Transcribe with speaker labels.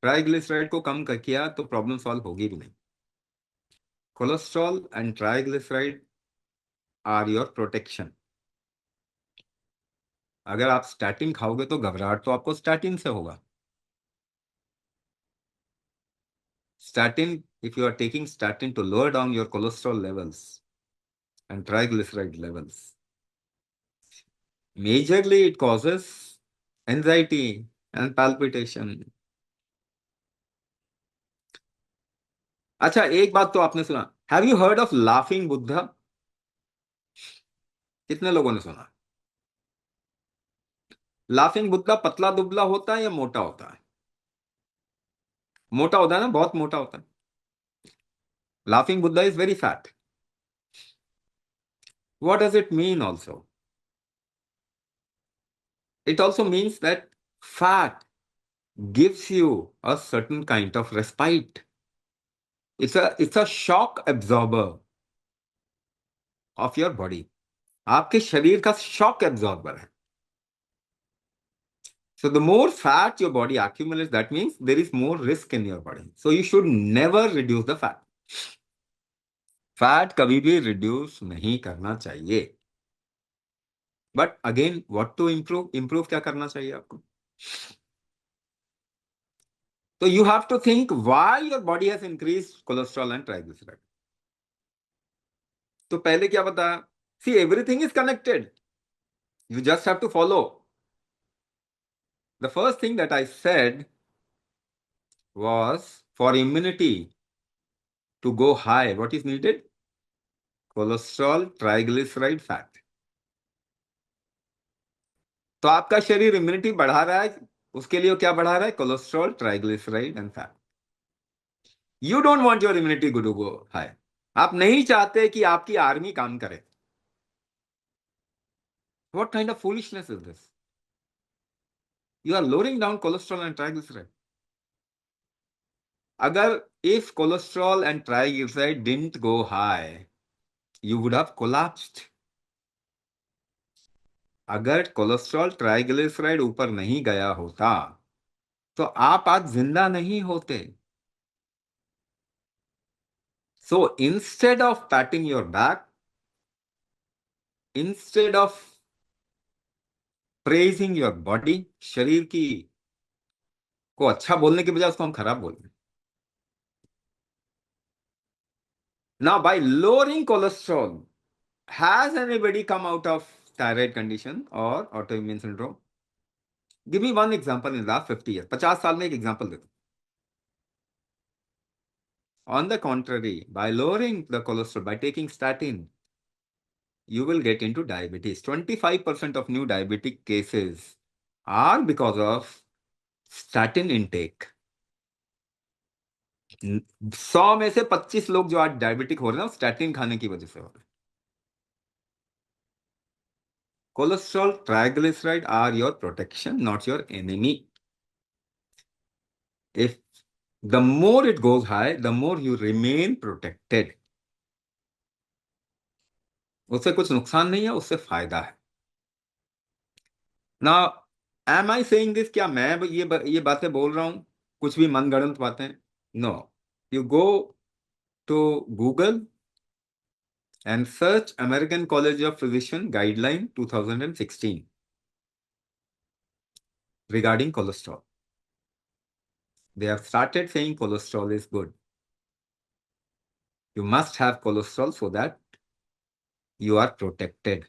Speaker 1: Triglyceride को कम कर किया तो प्रॉब्लम सॉल्व होगी भी नहीं। Cholesterol and triglyceride are your protection. अगर आप स्टैटिन खाओगे तो घबराहट तो आपको स्टैटिन से होगा। Statin, if you are taking statin to lower down your cholesterol levels and triglyceride levels, majorly it causes anxiety and palpitation. अच्छा, एक बात तो आपने सुना, have you heard of laughing Buddha? कितने लोगों ने सुना? लाफिंग बुद्धा पतला दुबला होता है या मोटा होता है? मोटा होता है ना, बहुत मोटा होता है। Laughing Buddha is very fat. What does it mean also? It also means that fat gives you a certain kind of respite. It's a shock absorber of your body. आपके शरीर का शॉक एब्जॉर्बर है। So the more fat your body accumulates, that means there is more risk in your body. So you should never reduce the fat. Fat कभी भी reduce नहीं करना चाहिए। But again, what to improve? Improve क्या करना चाहिए आपको? तो you have to think why your body has increase cholesterol and triglyceride. तो पहले क्या बताया? See, everything is connected, you just have to follow. The first thing that I said was, for immunity to go high, what is needed? Cholesterol, triglyceride, fat. तो आपका शरीर immunity बढ़ा रहा है, उसके लिए क्या बढ़ा रहा है? Cholesterol, triglyceride and fat. You don't want your immunity to go high. आप नहीं चाहते कि आपकी आर्मी काम करे। What kind of foolishness is this? You are lowering down cholesterol and triglyceride. अगर if cholesterol and triglyceride didn't go high, you would have collapsed. अगर cholesterol triglyceride ऊपर नहीं गया होता तो आप आज जिंदा नहीं होते। So instead of patting your back, instead of praising your body, शरीर की को अच्छा बोलने के बजाय उसको हम खराब बोल रहे हैं। Now by lowering cholesterol, has anybody come out of thyroid condition or autoimmune syndrome? Give me one example in the last 50 years. 50 साल में एक एग्जांपल दे दो। On the contrary, by lowering the cholesterol, by taking statin, you will get into diabetes. 25% of new diabetic cases are because of statin intake. 100 में से 25 लोग जो आज diabetic हो रहे हैं, स्टैटिन खाने की वजह से हो रहे हैं। Cholesterol, triglyceride are your protection, not your enemy. If the more it goes high, the more you remain protected. उससे कुछ नुकसान नहीं है, उससे फायदा है। ना, एम आई सेइंग दिस? क्या मैं ये बातें बोल रहा हूं कुछ भी मनगढ़ंत बातें? No, you go to Google and search American College of Physician guideline 2016 regarding cholesterol. They have started saying cholesterol is good. You must have cholesterol so that you are protected.